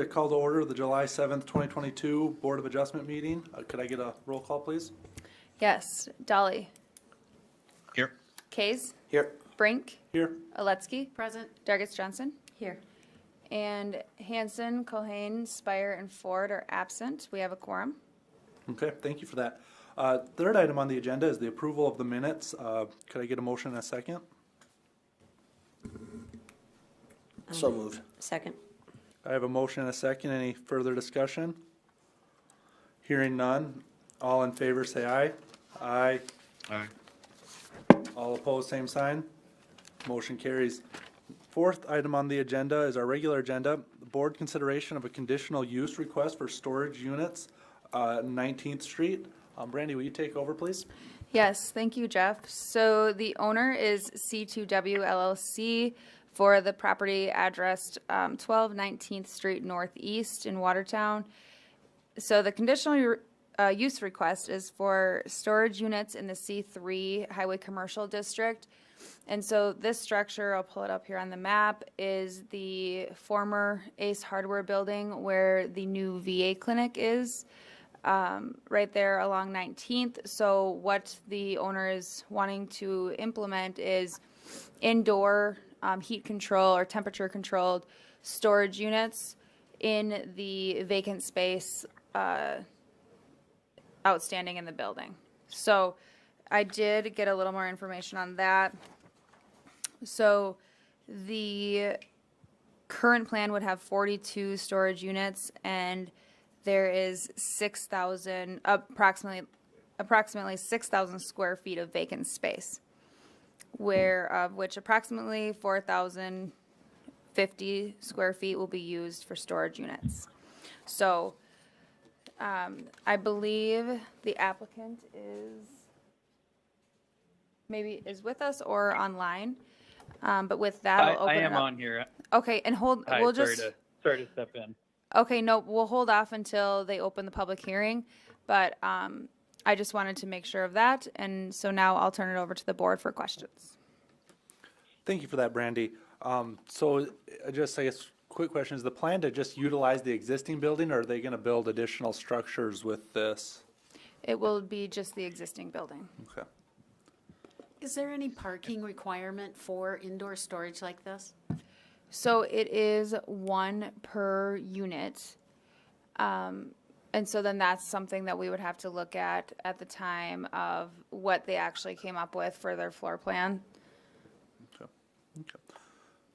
Call to order the July 7th, 2022 Board of Adjustment meeting. Could I get a roll call, please? Yes. Dolly. Here. Kays. Here. Brink. Here. Aletsky. Present. Dargis Johnson. Here. And Hanson, Cohane, Spire, and Ford are absent. We have a quorum. Okay, thank you for that. Third item on the agenda is the approval of the minutes. Could I get a motion and a second? So moved. Second. I have a motion and a second. Any further discussion? Hearing none. All in favor say aye. Aye. Aye. All opposed, same sign. Motion carries. Fourth item on the agenda is our regular agenda. The board consideration of a conditional use request for storage units, 19th Street. Brandy, will you take over, please? Yes, thank you, Jeff. So the owner is C2W LLC for the property addressed 12 19th Street Northeast in Watertown. So the conditional use request is for storage units in the C3 Highway Commercial District. And so this structure, I'll pull it up here on the map, is the former Ace Hardware building where the new VA clinic is, right there along 19th. So what the owner is wanting to implement is indoor heat control or temperature controlled storage units in the vacant space outstanding in the building. So I did get a little more information on that. So the current plan would have 42 storage units, and there is approximately 6,000 square feet of vacant space, of which approximately 4,050 square feet will be used for storage units. So I believe the applicant is with us or online. But with that, I'll open I it am up. on here. Okay, and hold. Hi, we'll sorry just. to step in. Okay, no, we'll hold off until they open the public hearing. But I just wanted to make sure of that, and so now I'll turn it over to the board for questions. Thank you for that, Brandy. So just, I guess, quick question. Is the plan to just utilize the existing building, or are they going to build additional structures with this? It will be just the existing building. Okay. Is there any parking requirement for indoor storage like this? So it is one per unit. And so then that's something that we would have to look at the time of what they actually came up with for their floor plan. Okay.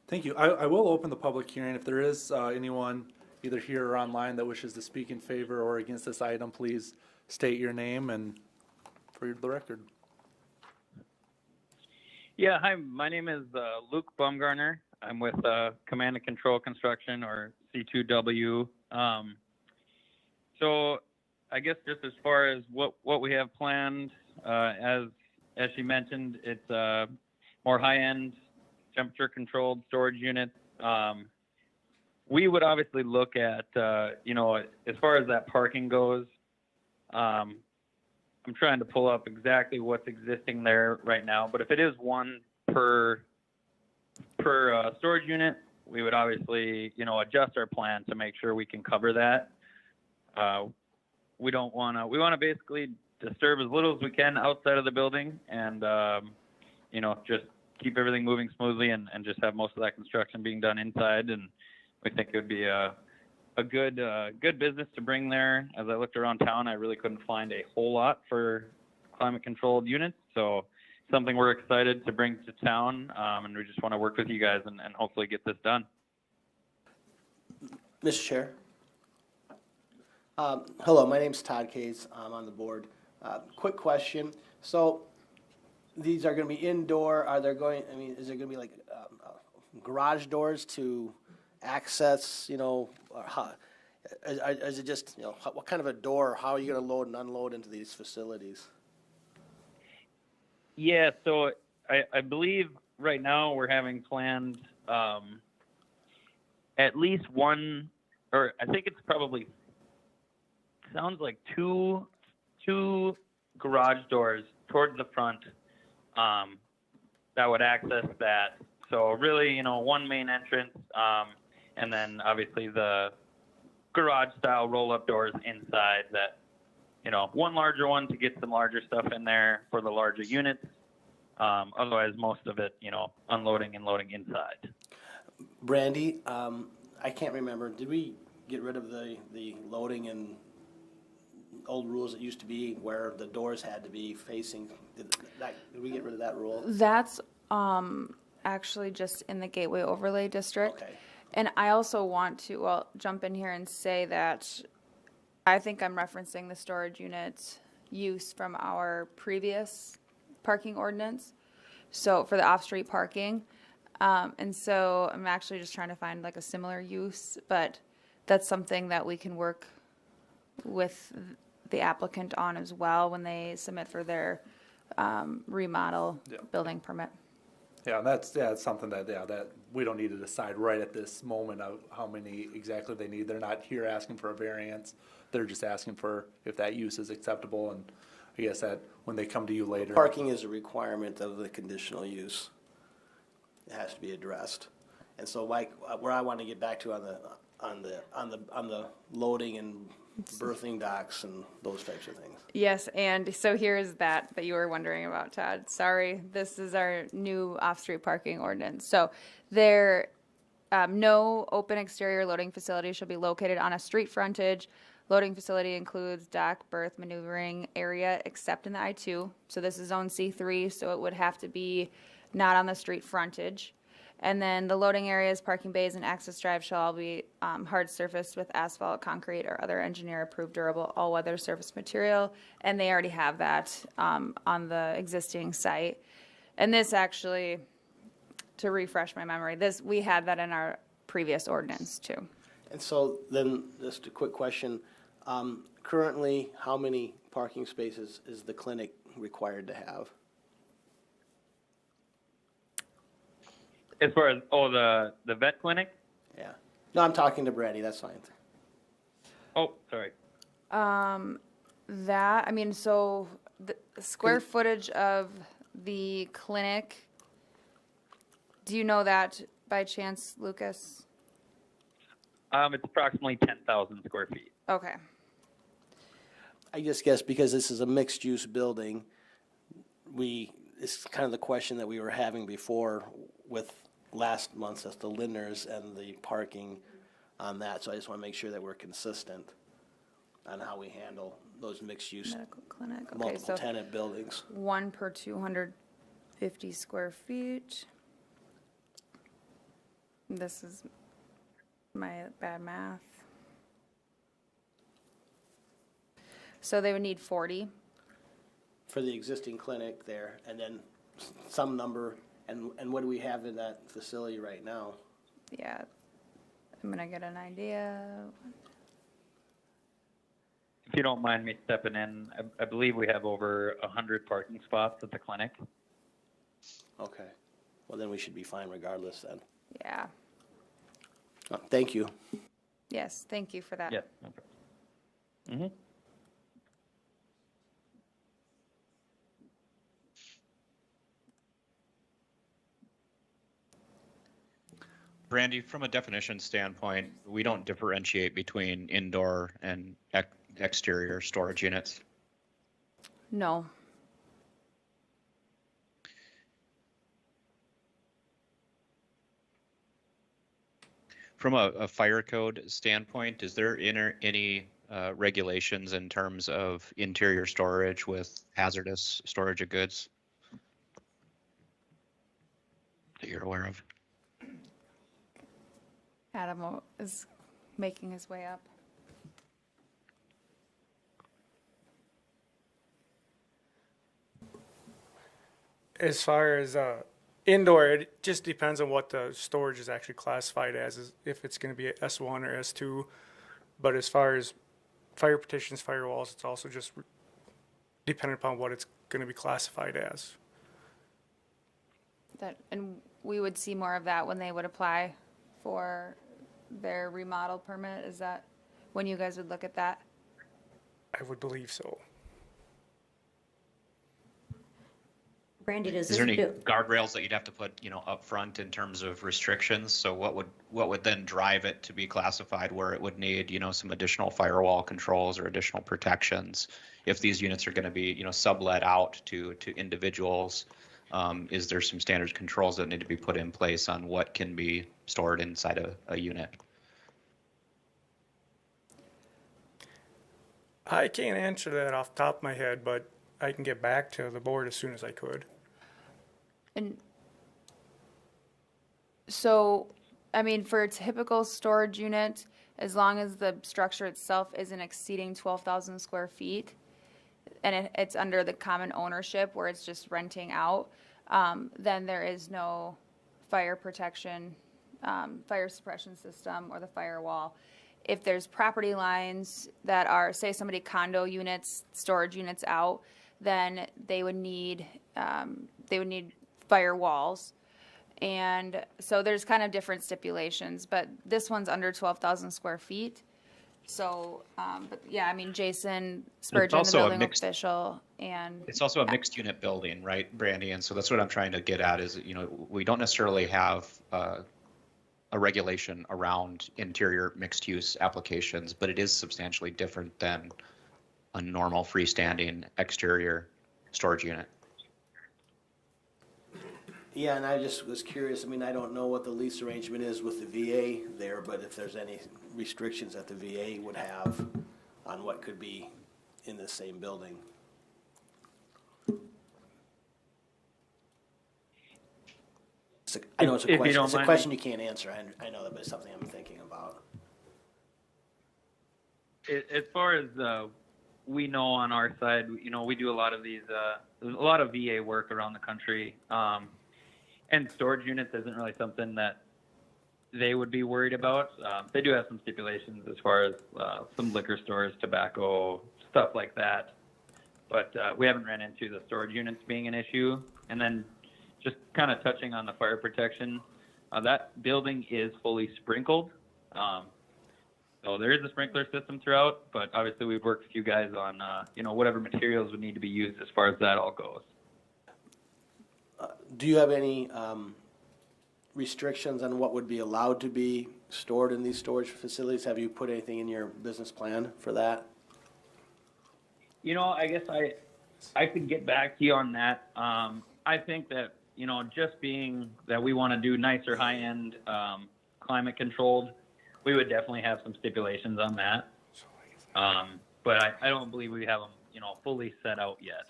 Thank you. I will open the public hearing. If there is anyone either here or online that wishes to speak in favor or against this item, please state your name and for the record. Yeah, hi, my name is Luke Baumgartner. I'm with Command and Control Construction, or C2W. So I guess just as far as what we have planned, as she mentioned, it's more high-end temperature controlled storage units. We would obviously look at, as far as that parking goes, I'm trying to pull up exactly what's existing there right now, but if it is one per storage unit, we would obviously, adjust our plan to make sure we can cover that. We want to basically disturb as little as we can outside of the building and, just keep everything moving smoothly and just have most of that construction being done inside. And we think it would be a good business to bring there. As I looked around town, I really couldn't find a whole lot for climate controlled units. So something we're excited to bring to town. And we just want to work with you guys and hopefully get this done. Mr. Chair. Hello, my name's Todd Kays. I'm on the board. Quick question. So these are going to be indoor. Is there going to be like garage doors to access, or how, is it just, what kind of a door, how are you going to load and unload into these facilities? Yeah, so I believe right now we're having planned at least one, or I think it's probably, sounds like two garage doors towards the front that would access that. So really, one main entrance, and then obviously the garage-style roll-up doors inside that, one larger one to get some larger stuff in there for the larger units. Otherwise, most of it, unloading and loading inside. Brandy, I can't remember, did we get rid of the loading and old rules that used to be where the doors had to be facing? Did we get rid of that rule? That's actually just in the Gateway Overlay District. Okay. And I also want to, jump in here and say that I think I'm referencing the storage unit use from our previous parking ordinance. So for the off-street parking. And so I'm actually just trying to find like a similar use, but that's something that we can work with the applicant on as well when they submit for their remodel building permit. Yeah, and that's something that we don't need to decide right at this moment of how many exactly they need. They're not here asking for a variance. They're just asking for if that use is acceptable, and I guess that when they come to you later. Parking is a requirement of the conditional use. It has to be addressed. And so like where I want to get back to on the loading and berthing docks and those types of things. Yes, and so here's that you were wondering about, Todd. Sorry, this is our new off-street parking ordinance. So there, no open exterior loading facility shall be located on a street frontage. Loading facility includes dock, berth, maneuvering area, except in the I-2. So this is zone C3, so it would have to be not on the street frontage. And then the loading areas, parking bays, and access drive shall all be hard surfaced with asphalt, concrete, or other engineer-approved durable all-weather surface material. And they already have that on the existing site. And this actually, to refresh my memory, we had that in our previous ordinance too. And so then, just a quick question. Currently, how many parking spaces is the clinic required to have? As far as, the vet clinic? Yeah. No, I'm talking to Brandy, that's fine. Oh, sorry. So the square footage of the clinic, do you know that by chance, Lucas? It's approximately 10,000 square feet. Okay. I just guess because this is a mixed-use building, it's kind of the question that we were having before with last month's, that's the Lindners and the parking on that. So I just want to make sure that we're consistent on how we handle those mixed-use, Medical clinic, okay, multiple so tenant buildings. 1 per 250 square feet. This is my bad math. So they would need 40. For the existing clinic there, and then some number, and what do we have in that facility right now? Yeah, I'm gonna get an idea. If you don't mind me stepping in, I believe we have over 100 parking spots at the clinic. Okay. Well, then we should be fine regardless then. Yeah, Thank you. yes, thank you for that. Yeah. No problem. Mm-hmm. Brandy, from a definition standpoint, we don't differentiate between indoor and exterior storage units. No, From a fire code standpoint, is there any regulations in terms of interior storage with hazardous storage of goods that you're aware of? Adam is making his way up. As far as indoor, it just depends on what the storage is actually classified as, if it's going to be a S1 or S2. But as far as fire petitions, firewalls, it's also just dependent upon what it's going to be classified as. And we would see more of that when they would apply for their remodel permit. Is that when you guys would look at that? I would believe so. Brandy, does Is this there any do? guardrails that you'd have to put, up front in terms of restrictions? So what would then drive it to be classified where it would need, some additional firewall controls or additional protections? If these units are going to be, sublet out to individuals, is there some standard controls that need to be put in place on what can be stored inside a unit? I can't answer that off the top of my head, but I can get back to the board as soon as I could. And so, I mean, for a typical storage unit, as long as the structure itself isn't exceeding 12,000 square feet, and it's under the common ownership where it's just renting out, then there is no fire protection, fire suppression system or the firewall. If there's property lines that are, say, somebody condo units, storage units out, then they would need firewalls. And so there's kind of different stipulations, but this one's under 12,000 square feet. So, but yeah, I mean, Jason Spurgeon, the also a building mixed- official, and It's also a mixed unit building, right, Brandy? And so that's what I'm trying to get at is, we don't necessarily have a regulation around interior mixed use applications, but it is substantially different than a normal freestanding exterior storage unit. Yeah, and I just was curious, I mean, I don't know what the lease arrangement is with the VA there, but if there's any restrictions that the VA would have on what could be in the same building. I know it's a If you question, don't it's a mind question me- you can't answer, I know that, but it's something I'm thinking about. As far as we know on our side, we do a lot of these, there's a lot of VA work around the country, and storage units isn't really something that they would be worried about. They do have some stipulations as far as some liquor stores, tobacco, stuff like that, but we haven't ran into the storage units being an issue. And then just kind of touching on the fire protection, that building is fully sprinkled. So there is a sprinkler system throughout, but obviously we've worked with you guys on, whatever materials would need to be used as far as that all goes. Do you have any restrictions on what would be allowed to be stored in these storage facilities? Have you put anything in your business plan for that? I guess I could get back to you on that. I think that, just being that we want to do nicer high-end climate controlled, we would definitely have some stipulations on that. But I don't believe we have them, fully set out yet.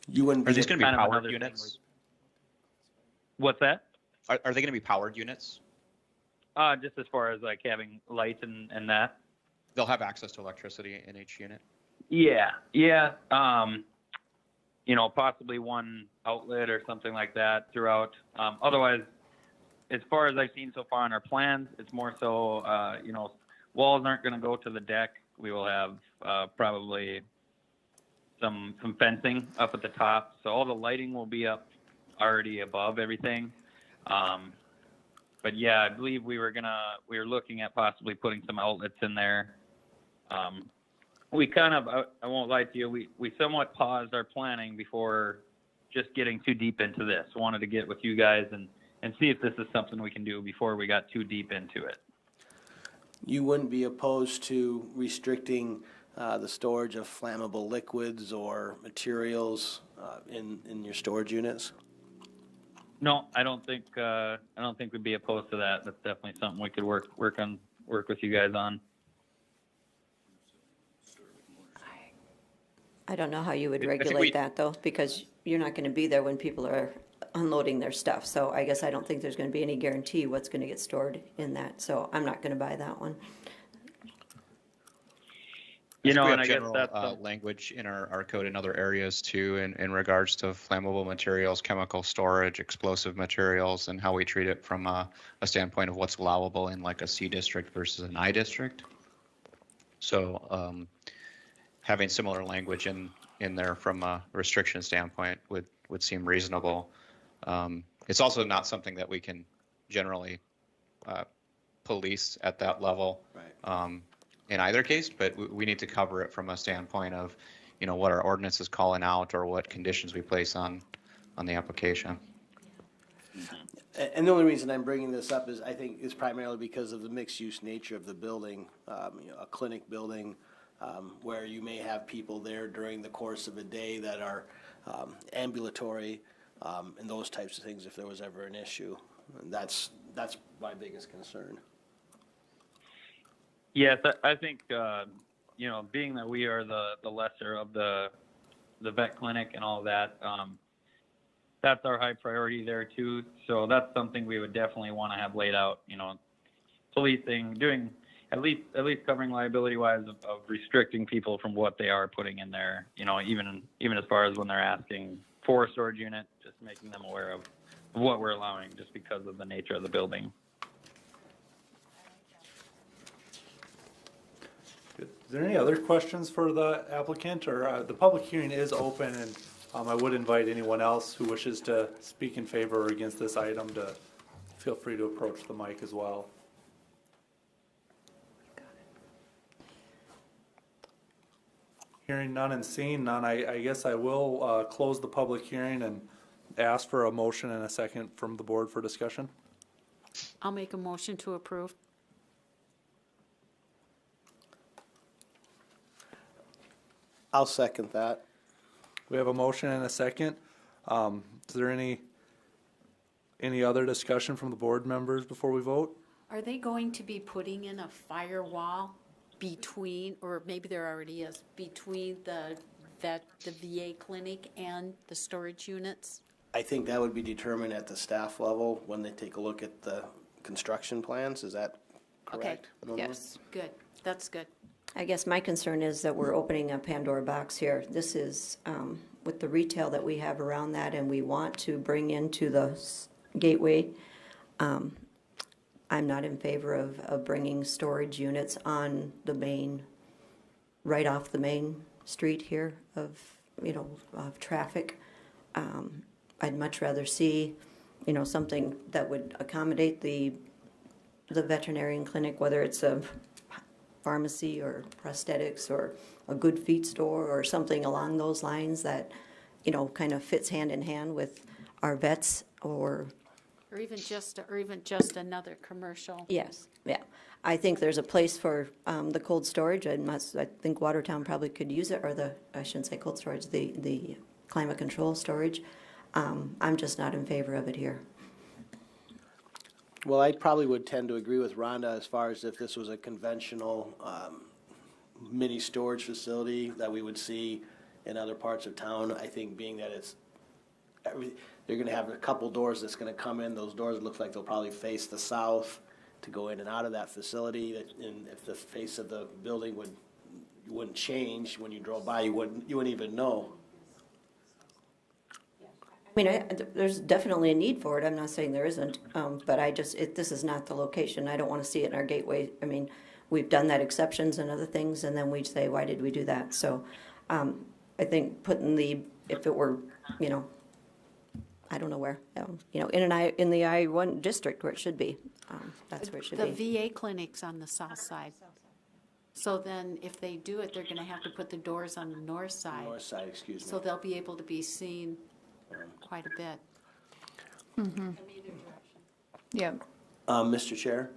You wouldn't. Are these going to be kind of powered another thing units? What's that? Are they going to be powered units? Just as far as like having lights and that. They'll have access to electricity in each unit. Yeah. Possibly one outlet or something like that throughout. Otherwise, as far as I've seen so far on our plans, it's more so, walls aren't going to go to the deck. We will have probably some fencing up at the top. So all the lighting will be up already above everything. But yeah, I believe we were looking at possibly putting some outlets in there. We kind of, I won't lie to you, we somewhat paused our planning before just getting too deep into this. Wanted to get with you guys and see if this is something we can do before we got too deep into it. You wouldn't be opposed to restricting the storage of flammable liquids or materials in your storage units? No, I don't think we'd be opposed to that. That's definitely something we could work with you guys on. I don't know how you would I think we- regulate that though, because you're not going to be there when people are unloading their stuff. So I guess I don't think there's going to be any guarantee what's going to get stored in that. So I'm not going to buy that one. We And have I guess general that's language in our code in other areas too, in regards to flammable materials, chemical storage, explosive materials, and how we treat it from a standpoint of what's allowable in like a C district versus an I district. So having similar language in there from a restriction standpoint would seem reasonable. It's also not something that we can generally police at that level. Right. In either case, but we need to cover it from a standpoint of, what our ordinance is calling out or what conditions we place on on the application. And the only reason I'm bringing this up is I think is primarily because of the mixed-use nature of the building. A clinic building where you may have people there during the course of a day that are ambulatory and those types of things if there was ever an issue. And that's my biggest concern. Yes, I think, being that we are the lesser of the vet clinic and all that, that's our high priority there too. So that's something we would definitely want to have laid out, policing, doing at least covering liability wise of restricting people from what they are putting in there, even as far as when they're asking for a storage unit, just making them aware of what we're allowing just because of the nature of the building. Is there any other questions for the applicant, or the public hearing is open, and I would invite anyone else who wishes to speak in favor or against this item to feel free to approach the mic as well. Hearing none and seeing none, I guess I will close the public hearing and ask for a motion and a second from the board for discussion. I'll make a motion to approve. I'll second that. We have a motion and a second. Is there any other discussion from the board members before we vote? Are they going to be putting in a firewall between, or maybe there already is, between the VA clinic and the storage units? I think that would be determined at the staff level when they take a look at the construction plans. Is that correct? Okay. Yes, good. That's good. I guess my concern is that we're opening a Pandora box here. This is, with the retail that we have around that and we want to bring into the gateway, I'm not in favor of bringing storage units on the main, right off the main street here of traffic. I'd much rather see, something that would accommodate the veterinarian clinic, whether it's a pharmacy or prosthetics or a good feet store or something along those lines that, kind of fits hand in hand with our vets or even just another commercial. Yes, yeah. I think there's a place for the cold storage. I think Watertown probably could use it, or I shouldn't say cold storage, the climate control storage. I'm just not in favor of it here. Well, I probably would tend to agree with Rhonda as far as if this was a conventional mini storage facility that we would see in other parts of town. I think being that they're going to have a couple doors that's going to come in. Those doors look like they'll probably face the south to go in and out of that facility. And if the face of the building wouldn't change when you drove by, you wouldn't even know. I mean, there's definitely a need for it. I'm not saying there isn't, but this is not the location. I don't want to see it in our gateway. I mean, we've done that exceptions and other things, and then we'd say, why did we do that? So I think if it were, I don't know where, in the I-1 district where it should be, that's where it should be. The VA clinic's on the south side. So then if they do it, they're going to have to put the doors on the north side. North side, excuse me. So they'll be able to be seen quite a bit. Mm-hmm. Yep. Mr. Chair,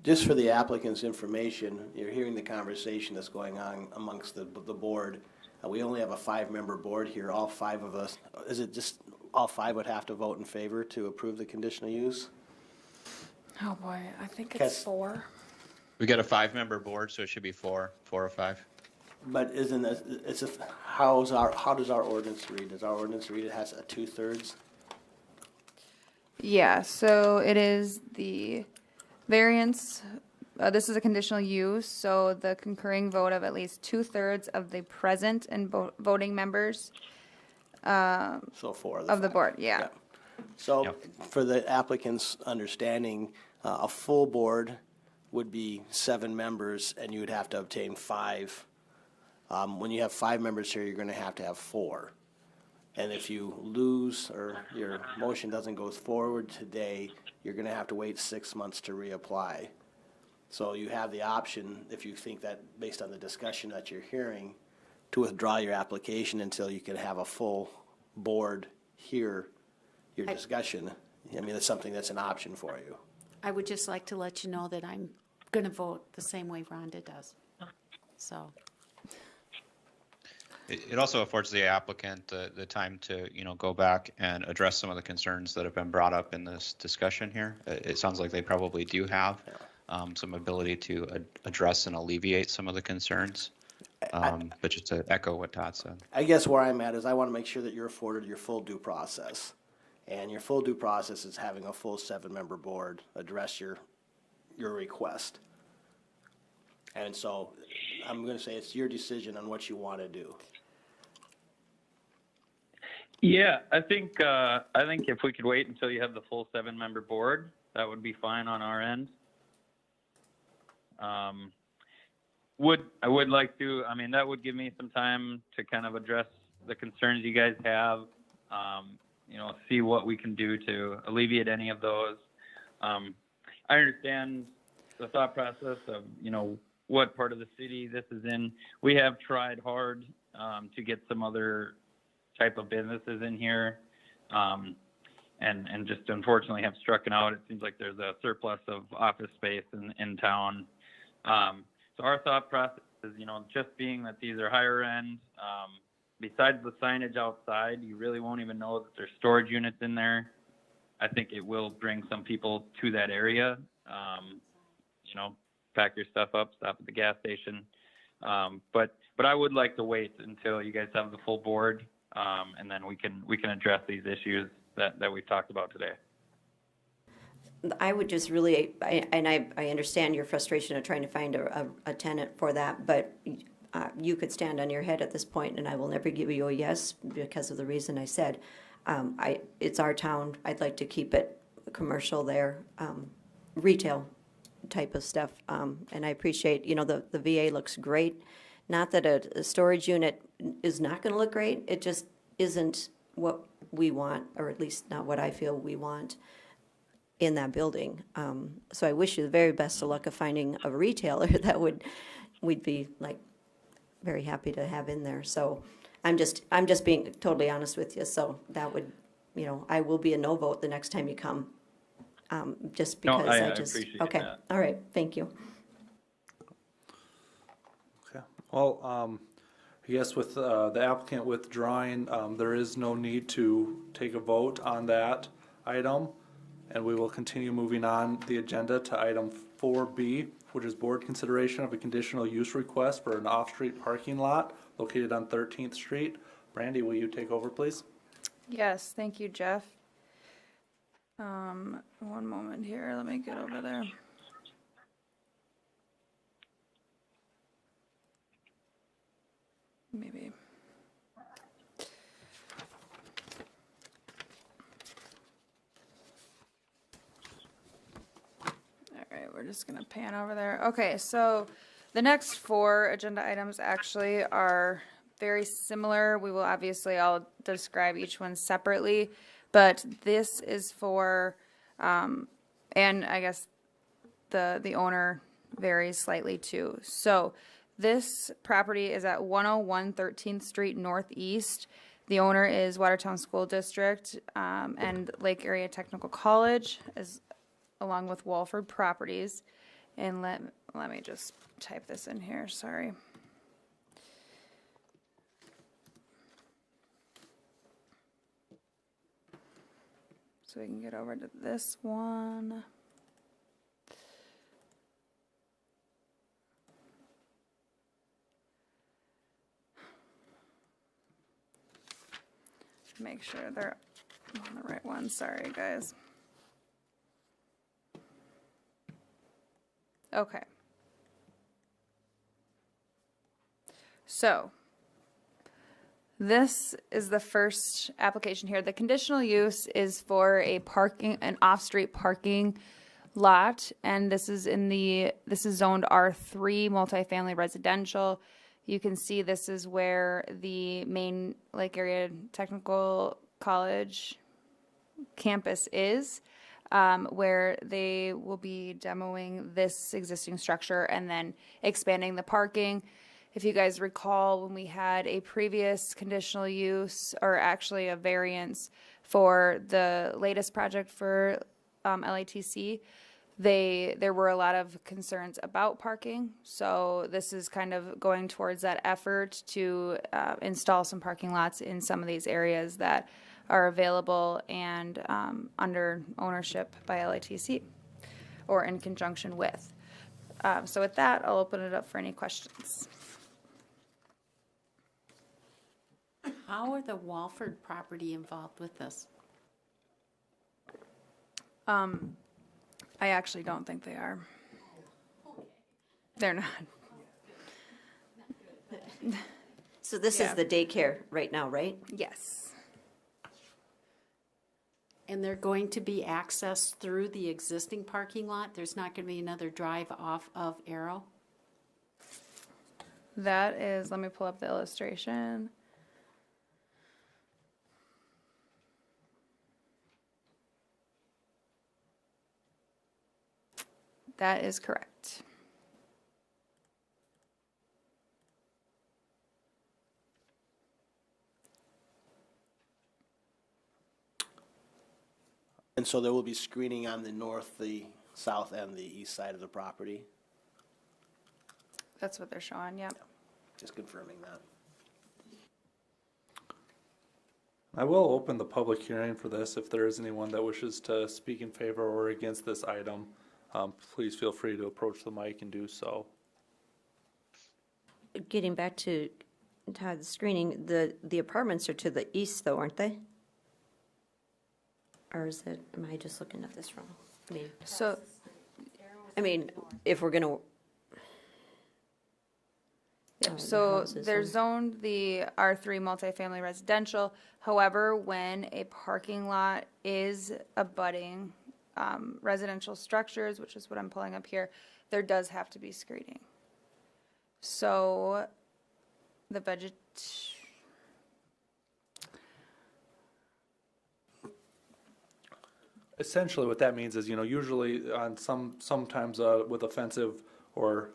just for the applicant's information, you're hearing the conversation that's going on amongst the board. We only have a 5-member board here. All 5 of us, is it just all 5 would have to vote in favor to approve the conditional use? Oh boy, I think it's 4. We got a 5-member board, so it should be 4 or 5. But how does our ordinance read? Does our ordinance read it has a 2/3? Yeah, so it is the variance. This is a conditional use, so the concurring vote of at least 2/3 of the present and voting members. So 4 of the board, yeah. So for the applicant's understanding, a full board would be 7 members, and you would have to obtain 5. When you have 5 members here, you're going to have 4. And if you lose or your motion doesn't go forward today, you're going to have to wait 6 months to reapply. So you have the option, if you think that based on the discussion that you're hearing, to withdraw your application until you can have a full board hear your discussion, I mean, it's something that's an option for you. I would just like to let you know that I'm going to vote the same way Rhonda does. So, It also affords the applicant the time to, go back and address some of the concerns that have been brought up in this discussion here. It sounds like they probably do have some ability to address and alleviate some of the concerns. But just to echo what Todd said. I guess where I'm at is I want to make sure that you're afforded your full due process. And your full due process is having a full 7-member board address your request. And so I'm going to say it's your decision on what you want to do. Yeah, I think if we could wait until you have the full 7-member board, that would be fine on our end. I would like to, I mean, that would give me some time to kind of address the concerns you guys have, see what we can do to alleviate any of those. I understand the thought process of, what part of the city this is in. We have tried hard to get some other type of businesses in here, and just unfortunately have struck it out. It seems like there's a surplus of office space in town. So our thought process is, just being that these are higher end, besides the signage outside, you really won't even know that there's storage units in there. I think it will bring some people to that area. Pack your stuff up, stop at the gas station. But I would like to wait until you guys have the full board, and then we can address these issues that we've talked about today. I would just really, I understand your frustration of trying to find a tenant for that, but you could stand on your head at this point, and I will never give you a yes because of the reason I said. It's our town. I'd like to keep it commercial there, retail type of stuff. And I appreciate, the VA looks great. Not that a storage unit is not going to look great. It just isn't what we want, or at least not what I feel we want in that building. So I wish you the very best of luck of finding a retailer that we'd be like very happy to have in there. So I'm just being totally honest with you. So that would, I will be a no vote the next time you come. Just because I appreciate that. Okay. All right. Thank you. Okay. Well, I guess with the applicant withdrawing, there is no need to take a vote on that item. And we will continue moving on the agenda to item 4B, which is board consideration of a conditional use request for an off-street parking lot located on 13th Street. Brandy, will you take over, please? Yes, thank you, Jeff. One moment here, let me get over there. Maybe. All right, we're just gonna pan over there. Okay, so the next 4 agenda items actually are very similar. We will obviously all describe each one separately, but this is for, and I guess the owner varies slightly too. So this property is at 101 13th Street Northeast. The owner is Watertown School District and Lake Area Technical College, along with Walford Properties. And let me just type this in here, sorry. So we can get over to this one. Make sure they're on the right one. Sorry, guys. Okay. So this is the first application here. The conditional use is for an off-street parking lot, and this is zoned R3 multifamily residential. You can see this is where the main Lake Area Technical College campus is, where they will be demoing this existing structure and then expanding the parking. If you guys recall, when we had a previous conditional use, or actually a variance for the latest project for LATC, there were a lot of concerns about parking. So this is kind of going towards that effort to install some parking lots in some of these areas that are available and under ownership by LATC or in conjunction with. So with that, I'll open it up for any questions. How are the Walford property involved with this? I actually don't think they are. They're not. So this Yeah. is the daycare right now, right? Yes. And they're going to be accessed through the existing parking lot? There's not going to be another drive off of Arrow? That is, let me pull up the illustration. That is correct. And so there will be screening on the north, the south, and the east side of the property? That's what they're showing, yep. Just confirming that. I will open the public hearing for this. If there is anyone that wishes to speak in favor or against this item, please feel free to approach the mic and do so. Getting back to Todd's screening, the apartments are to the east though, aren't they? Or is it, am I just looking at this wrong? So, If we're gonna. yep, the so houses they're and- zoned the R3 multifamily residential. However, when a parking lot is abutting residential structures, which is what I'm pulling up here, there does have to be screening. So the Essentially, what that means is, usually on sometimes with offensive or,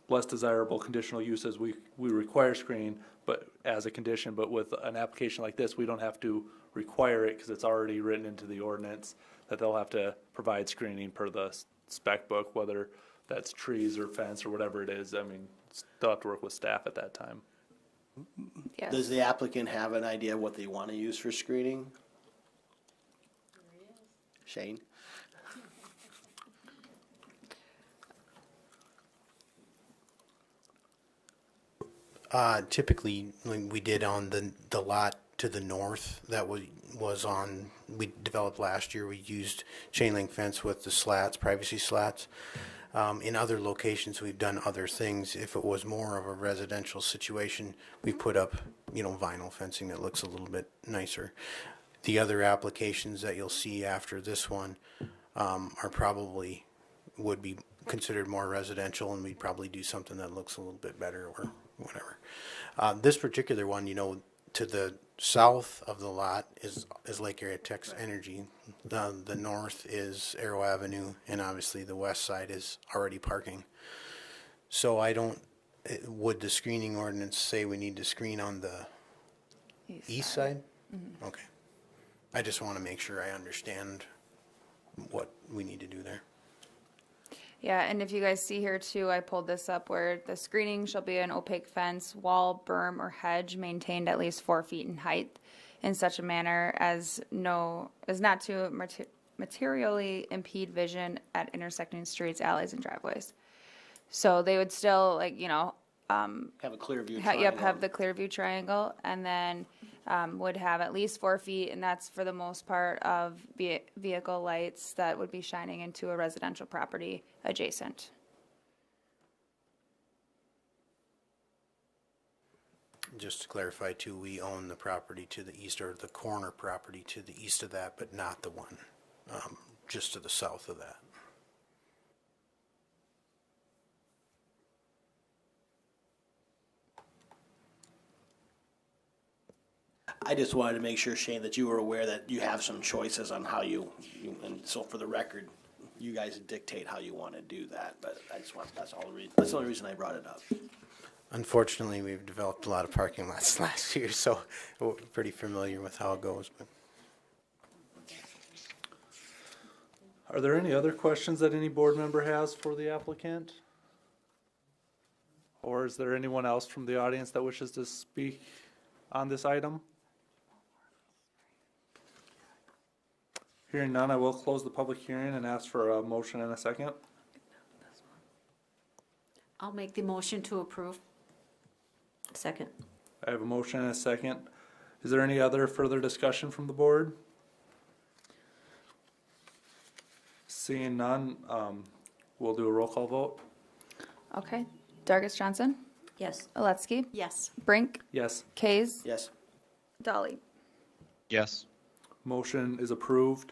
less desirable conditional uses, we require screening, but as a condition, but with an application like this, we don't have to require it because it's already written into the ordinance that they'll have to provide screening per the spec book, whether that's trees or fence or whatever it is. They'll have to work with staff at that time. yes. Does the applicant have an idea what they want to use for screening? Shane? Typically, like we did on the lot to the north that we developed last year, we used chain link fence with the slats, privacy slats. In other locations, we've done other things. If it was more of a residential situation, we put up, vinyl fencing that looks a little bit nicer. The other applications that you'll see after this one would be considered more residential, and we'd probably do something that looks a little bit better or whatever. This particular one, to the south of the lot is Lake Area Tex Energy. The north is Arrow Avenue, and obviously the west side is already parking. So would the screening ordinance say we need to screen on the east side? Mm-hmm. Okay. I just want to make sure I understand what we need to do there. Yeah, and if you guys see here too, I pulled this up where the screening shall be an opaque fence, wall, berm, or hedge maintained at least 4 feet in height in such a manner as not to materially impede vision at intersecting streets, alleys, and driveways. So they would still Have a clear view triangle. yep, have the clear view triangle, and then would have at least 4 feet, and that's for the most part of vehicle lights that would be shining into a residential property adjacent. Just to clarify too, we own the property to the east, or the corner property to the east of that, but not the one just to the south of that. I just wanted to make sure, Shane, that you were aware that you have some choices on how and so for the record, you guys dictate how you want to do that, but that's the only reason I brought it up. Unfortunately, we've developed a lot of parking lots last year, so we're pretty familiar with how it goes. But Are there any other questions that any board member has for the applicant? Or is there anyone else from the audience that wishes to speak on this item? Hearing none, I will close the public hearing and ask for a motion and a second. I'll make the motion to approve. Second. I have a motion and a second. Is there any other further discussion from the board? Seeing none, we'll do a roll call vote. Okay. Dargis Johnson, Yes. Aletsky, Yes. Brink, Yes. Kays, Yes. Dolly. Yes. Motion is approved.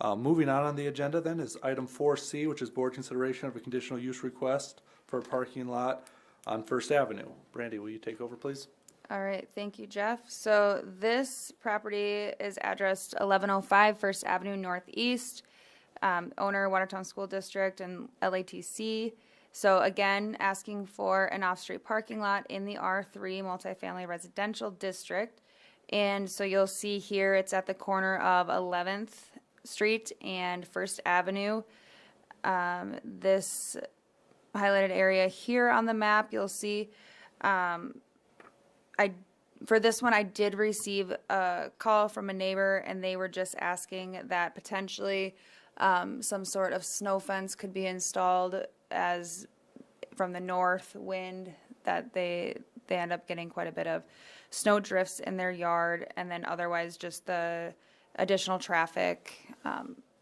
Moving on the agenda then is item 4C, which is board consideration of a conditional use request for a parking lot on First Avenue. Brandy, will you take over, please? All right, thank you, Jeff. So this property is addressed 1105 First Avenue Northeast, owner Watertown School District and LATC. So again, asking for an off-street parking lot in the R3 multifamily residential district. And so you'll see here, it's at the corner of 11th Street and First Avenue. This highlighted area here on the map, you'll see, for this one, I did receive a call from a neighbor, and they were just asking that potentially some sort of snow fence could be installed as from the north wind, that they end up getting quite a bit of snow drifts in their yard, and then otherwise just the additional traffic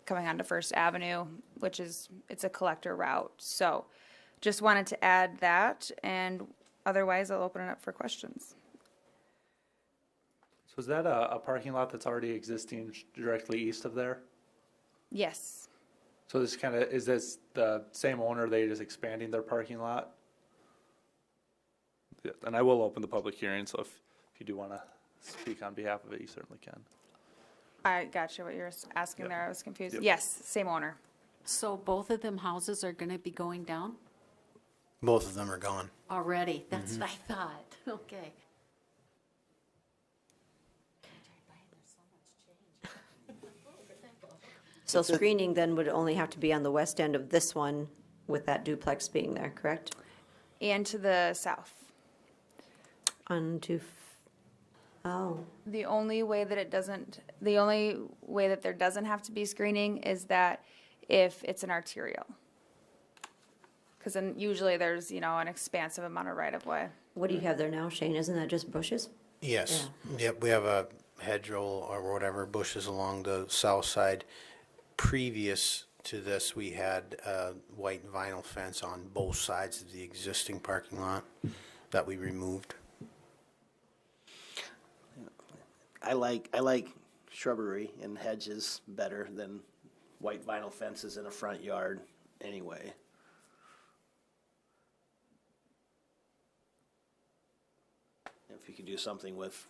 coming onto First Avenue, which is, it's a collector route. So just wanted to add that, and otherwise I'll open it up for questions. So is that a parking lot that's already existing directly east of there? Yes. So this kind of, is this the same owner, they just expanding their parking lot? Yeah, and I will open the public hearing, so if you do want to speak on behalf of it, you certainly can. I got you what you're asking Yep. there. I was confused. Yep. Yes, same owner. So both of them houses are going to be going down Both of them are gone. already? That's what I thought. Okay. So screening then would only have to be on the west end of this one with that duplex being there, correct? And to the south. Oh, The only way that there doesn't have to be screening is that if it's an arterial. Because then usually there's, an expansive amount of right-of-way. what do you have there now, Shane? Isn't that just bushes? Yes. Yep, we have a hedgerow or whatever, bushes along the south side. Previous to this, we had a white vinyl fence on both sides of the existing parking lot that we removed. I like shrubbery and hedges better than white vinyl fences in a front yard anyway. If you could do something with,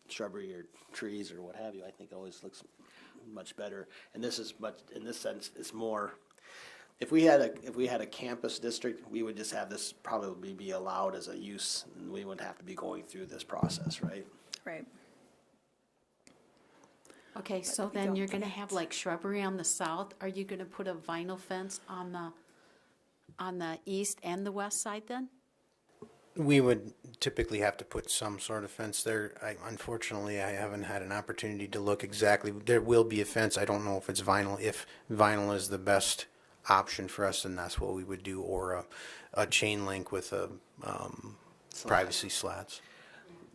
shrubbery or trees or what have you, I think it always looks much better. And this is much, in this sense, it's more, if we had a campus district, we would just have this probably be allowed as a use, and we wouldn't have to be going through this process, right? Right. Okay, so then you're going to have like shrubbery on the south. Are you going to put a vinyl fence on the east and the west side then? We would typically have to put some sort of fence there. Unfortunately, I haven't had an opportunity to look exactly. There will be a fence. I don't know if it's vinyl. If vinyl is the best option for us, then that's what we would do, or a chain link with a privacy slats.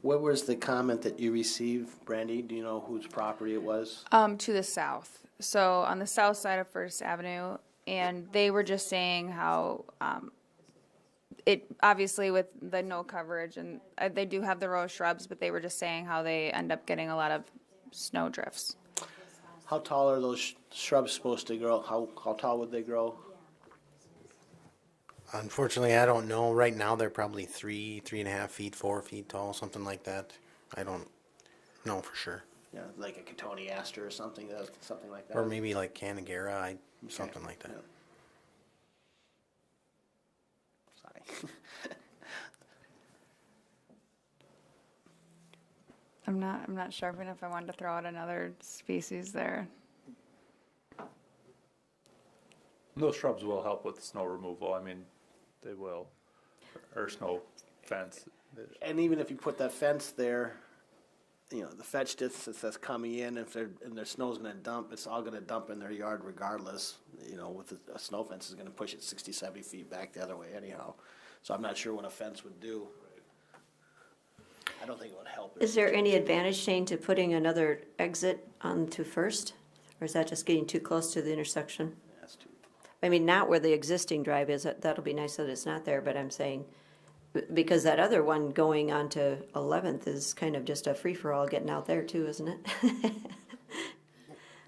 What was the comment that you received, Brandy? Do you know whose property it was? To the south. So on the south side of First Avenue, and they were just saying how it obviously with the no coverage, and they do have the rose shrubs, but they were just saying how they end up getting a lot of snow drifts. How tall are those shrubs supposed to grow? How tall would they grow? Unfortunately, I don't know. Right now, they're probably 3.5 feet, 4 feet tall, something like that. I don't know for sure. Yeah, like a cotoneaster or something like that. Or maybe like Canagera, something like that. Yeah. Sorry. I'm not sure if I wanted to throw out another species there. Those shrubs will help with snow removal, I mean, they will, or snow fence. And even if you put that fence there, you know, the fetch distance that's coming in, if they're, and their snow's gonna dump, it's all gonna dump in their yard regardless. You know, with a snow fence is gonna push it 60, 70 feet back the other way anyhow. So I'm not sure what a fence would do. I don't think it would help. Is there any advantage, Shane, to putting another exit onto First? Or is that just getting too close to the intersection? That's too. I mean, not where the existing drive is, that'll be nice that it's not there, but I'm saying, because that other one going onto 11th is kind of just a free-for-all getting out there too, isn't it?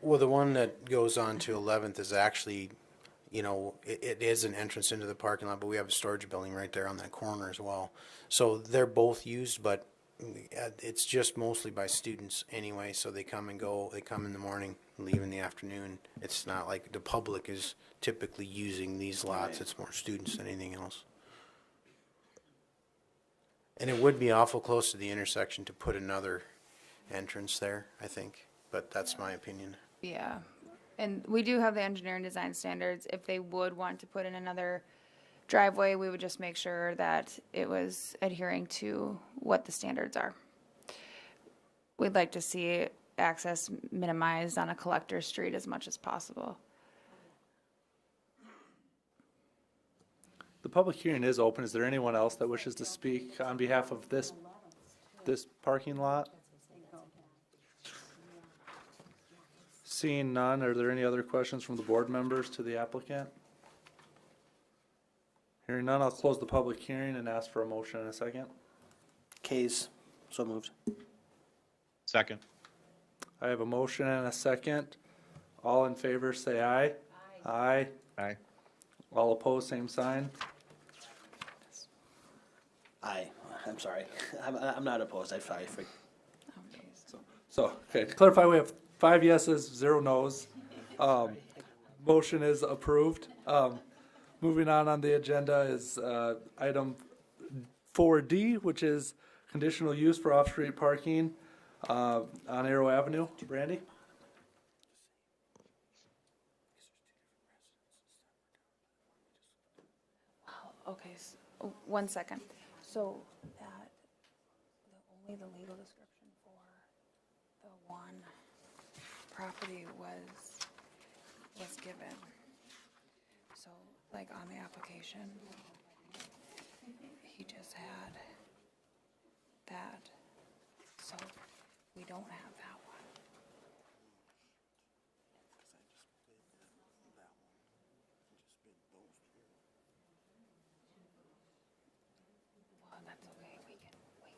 Well, the one that goes on to 11th is actually, you know, it is an entrance into the parking lot, but we have a storage building right there on that corner as well. So they're both used, but it's just mostly by students anyway, so they come and go, they come in the morning, leave in the afternoon. It's not like the public is typically using these lots, it's more students than anything else. And it would be awful close to the intersection to put another entrance there, I think, but that's my opinion. Yeah, and we do have the engineering design standards. If they would want to put in another driveway, we would just make sure that it was adhering to what the standards are. We'd like to see access minimized on a collector street as much as possible. The public hearing is open. Is there anyone else that wishes to speak on behalf of this parking lot? Seeing none, are there any other questions from the board members to the applicant? Hearing none, I'll close the public hearing and ask for a motion in a second. K's, so moved. Second. I have a motion and a second. All in favor, say aye. Aye. Aye. All opposed, same sign. Aye, I'm sorry. I'm not opposed, I'm sorry. So, okay, to clarify, we have 5 yeses, 0 nos. Motion is approved. Moving on the agenda is item 4D, which is conditional use for off-street parking on Arrow Avenue. Brandy? Okay, so, 1 second. So that, only the legal description for the one property was given. So, like on the application, he just had that. So we don't have that one. Well, that's okay. We can get it. We'll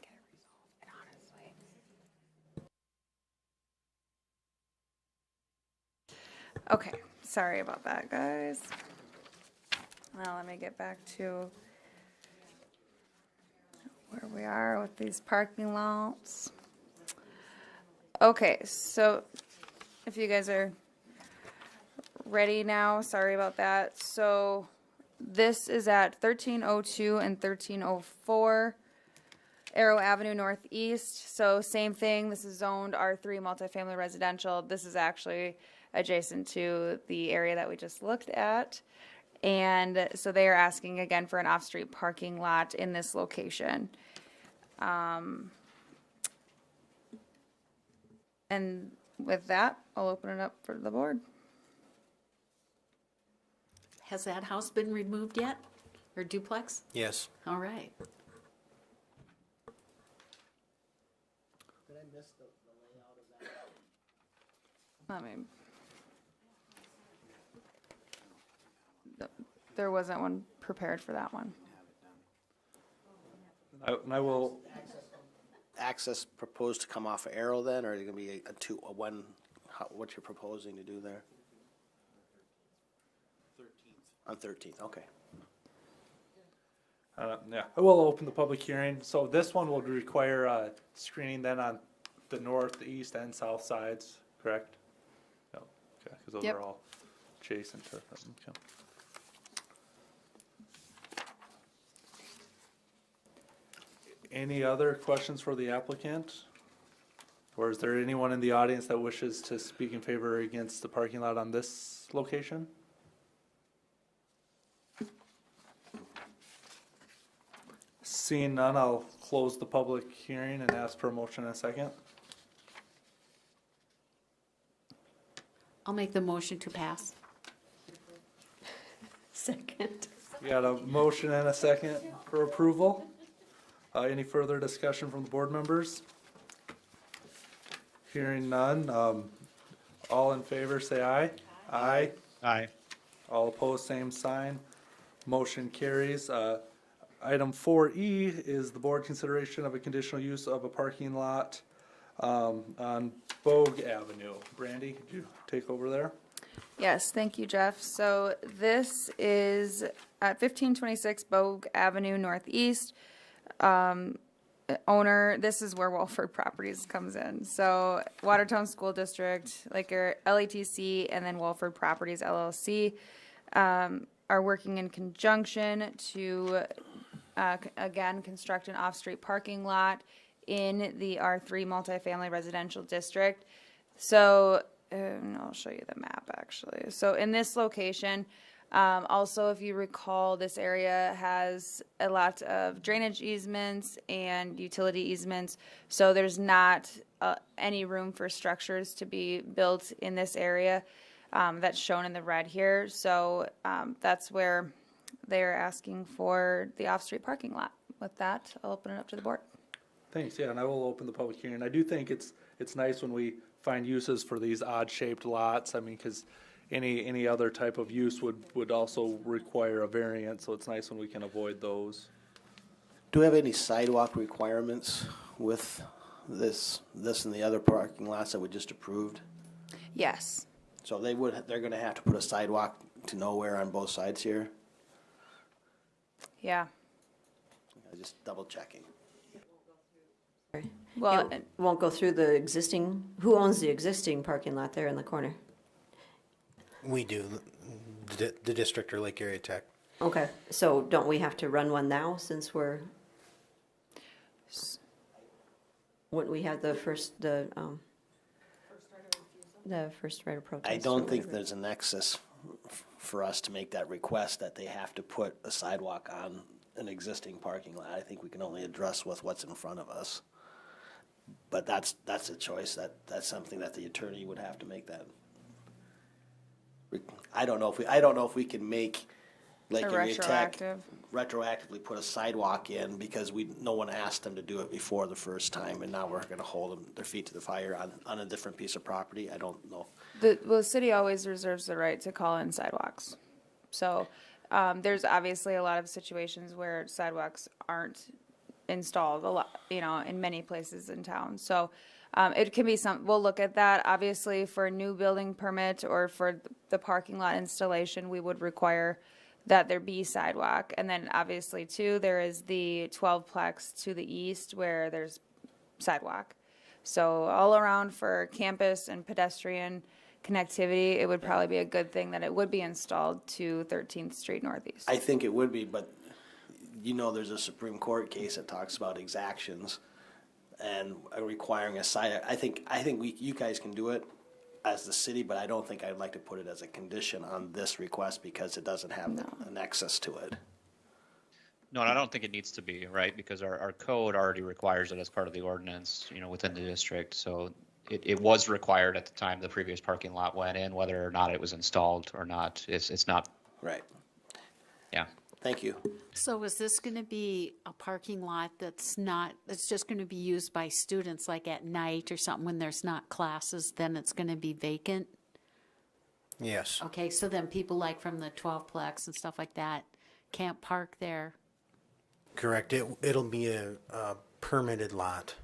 get it resolved. And honestly, okay, sorry about that, guys. Now let me get back to where we are with these parking lots. Okay, so if you guys are ready now, sorry about that. So this is at 1302 and 1304 Arrow Avenue Northeast. So same thing, this is zoned R3 multifamily residential. This is actually adjacent to the area that we just looked at. And so they are asking again for an off-street parking lot in this location. And with that, I'll open it up for the board. Has that house been removed yet? Or duplex? Yes. All right. Did I miss the layout of that? I mean, there wasn't one prepared for that one. And I will, Access proposed to come off of Arrow then, or is it gonna be a one, what you're proposing to do there? 13th. On 13th, okay. yeah, I will open the public hearing. So this one will require screening then on the north, east, and south sides, correct? No, okay, because those Yep. are all adjacent to them. Okay. Any other questions for the applicant? Or is there anyone in the audience that wishes to speak in favor or against the parking lot on this location? Seeing none, I'll close the public hearing and ask for a motion in a second. I'll make the motion to pass. Second. We got a motion and a second for approval. Any further discussion from the board members? Hearing none, all in favor say aye. Aye. Aye. All opposed, same sign. Motion carries. Item 4E is the board consideration of a conditional use of a parking lot on Bogue Avenue. Brandy, could you take over there? Yes, thank you, Jeff. So this is at 1526 Bogue Avenue Northeast. Owner, this is where Walford Properties comes in. So Watertown School District, like your LATC, and then Walford Properties LLC are working in conjunction to, again, construct an off-street parking lot in the R3 multifamily residential district. So I'll show you the map, actually. So in this location, also, if you recall, this area has a lot of drainage easements and utility easements, so there's not any room for structures to be built in this area. That's shown in the red here, so that's where they're asking for the off-street parking lot. With that, I'll open it up to the board. Thanks, yeah, and I will open the public hearing. I do think it's nice when we find uses for these odd-shaped lots. I mean, because any other type of use would also require a variance, so it's nice when we can avoid those. Do we have any sidewalk requirements with this and the other parking lots that we just approved? Yes. So they're gonna have to put a sidewalk to nowhere on both sides here? Yeah. I'm just double checking. Well, It won't go through the existing, who owns the existing parking lot there in the corner? We do, the district or Lake Area Tech. Okay, so don't we have to run one now since wouldn't we have the first right of protest? I don't think there's a nexus for us to make that request that they have to put a sidewalk on an existing parking lot. I think we can only address with what's in front of us. But that's a choice, that's something that the attorney would have to make that. I don't know if we can make Lake Area Tech retroactively put a sidewalk in because no one asked them to do it before the first time, and now we're gonna hold their feet to the fire on a different piece of property. I don't know. the city always reserves the right to call in sidewalks. So there's obviously a lot of situations where sidewalks aren't installed a lot, in many places in town. So it can be we'll look at that. Obviously, for a new building permit or for the parking lot installation, we would require that there be sidewalk. And then obviously too, there is the 12-plex to the east where there's sidewalk. So all around for campus and pedestrian connectivity, it would probably be a good thing that it would be installed to 13th Street Northeast. I think it would be, but there's a Supreme Court case that talks about exactions and requiring a side. I think you guys can do it as the city, but I don't think I'd like to put it as a condition on this request because it doesn't have a nexus to it. No, and I don't think it needs to be, right? Because our code already requires it as part of the ordinance, within the district. So it was required at the time the previous parking lot went in, whether or not it was installed or not. It's not. Right. Yeah. Thank you. So is this going to be a parking lot that's just going to be used by students like at night or something when there's not classes, then it's going to be vacant? Yes. Okay, so then people like from the 12-plex and stuff like that can't park there? Correct. It'll be a permitted lot,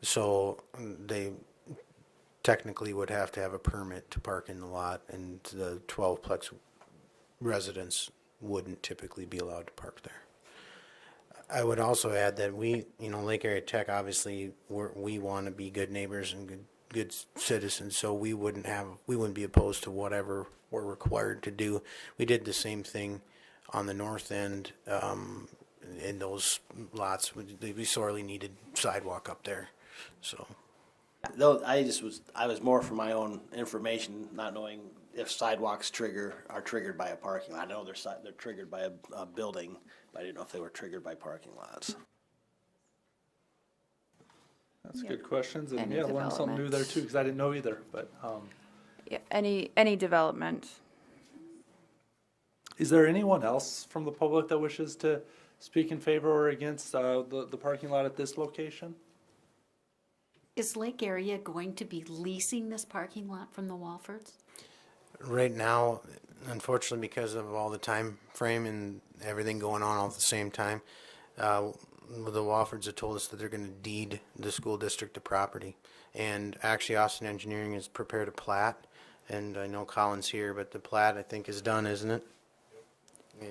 so they technically would have to have a permit to park in the lot, and the 12-plex residents wouldn't typically be allowed to park there. I would also add that Lake Area Tech, obviously, we want to be good neighbors and good citizens, so we wouldn't be opposed to whatever we're required to do. We did the same thing on the north end. In those lots, we sorely needed sidewalk up there. So, Though I was more for my own information, not knowing if sidewalks are triggered by a parking lot. I know they're triggered by a building, but I didn't know if they were triggered by parking lots. That's Yeah. good questions, and Any yeah, learned something new there development. too, because I didn't know either, but, Yeah, any development. is there anyone else from the public that wishes to speak in favor or against, the parking lot at this location? Is Lake Area going to be leasing this parking lot from the Walfords? Right now, unfortunately, because of all the time frame and everything going on all at the same time, the Woffords have told us that they're going to deed the school district to property. And actually, Austin Engineering has prepared a plat, and I know Colin's here, but the plat, I think, is done, isn't it? Yeah.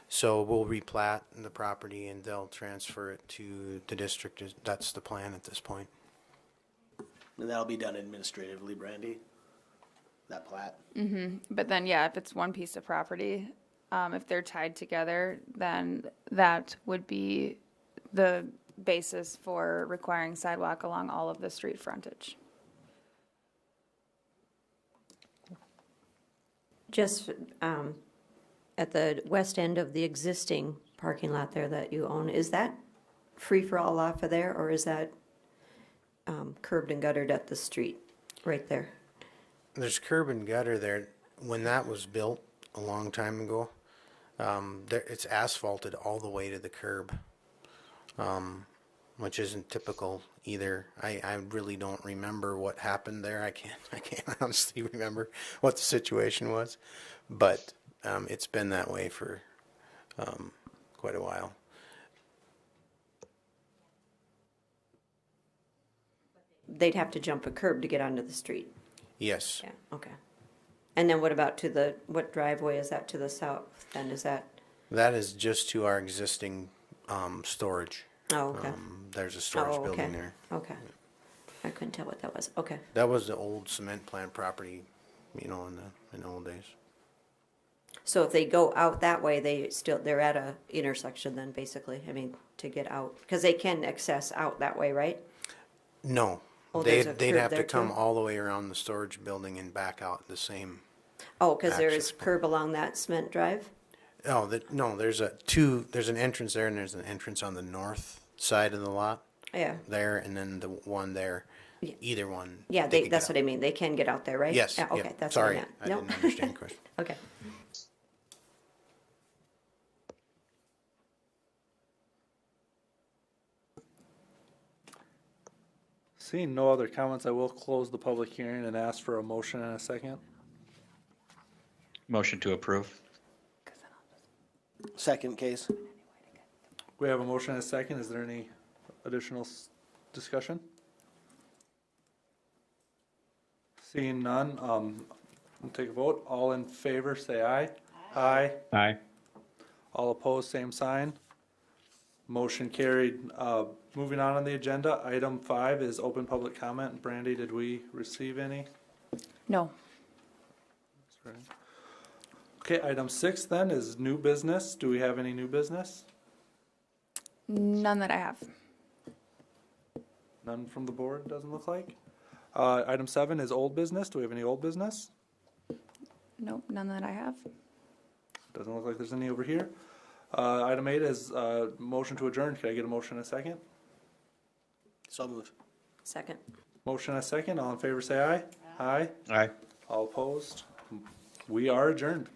So we'll replat the property, and they'll transfer it to the district. That's the plan at this point. And that'll be done administratively, Brandy? That plat? But then, yeah, if it's one piece of property, if they're tied together, then that would be the basis for requiring sidewalk along all of the street frontage. Just at the west end of the existing parking lot there that you own, is that free for all off of there, or is that curbed and guttered at the street right there? There's curb and gutter there. When that was built a long time ago, it's asphalted all the way to the curb, which isn't typical either. I really don't remember what happened there. I can't honestly remember what the situation was, but it's been that way for quite a while. They'd have to jump a curb to get onto the street. Yes. Yeah, okay. And then what about what driveway is that to the south then? Is that, That is just to our existing storage. oh, okay. There's a storage Oh, okay. building there. Okay. I couldn't tell what that was. Okay. That was the old cement plant property, in the old days. So if they go out that way, they're at a intersection then, basically, I mean, to get out, because they can access out that way, right? No, Oh, there's a they'd curb have to there, come too? all the way around the storage building and back out the same. Oh, because there is Access point. curb along that cement drive? Oh, no, there's an entrance there, and there's an entrance on the north side of the lot Yeah. there, and then the one there. Yeah. Either one. Yeah, they could that's get what I mean, they can get out there, right? Yes, Yeah, okay, yep. that's what I Sorry, meant. I Nope. didn't understand your question. Okay. Seeing no other comments, I will close the public hearing and ask for a motion and a second. Motion to approve. Second case? We have a motion and a second. Is there any additional discussion? Seeing none, we'll take a vote. All in favor, say aye. Aye. Aye. All opposed, same sign. Motion carried. Moving on the agenda, item 5 is open public comment. Brandy, did we receive any? No. That's right. Okay, item 6 then is new business. Do we have any new business? None that I have. None from the board, doesn't look like. Item 7 is old business. Do we have any old business? Nope, none that I have. Doesn't look like there's any over here. Item 8 is motion to adjourn. Can I get a motion and a second? So moved. Second. Motion and a second. All in favor say aye. Aye. Aye. All opposed? We are adjourned.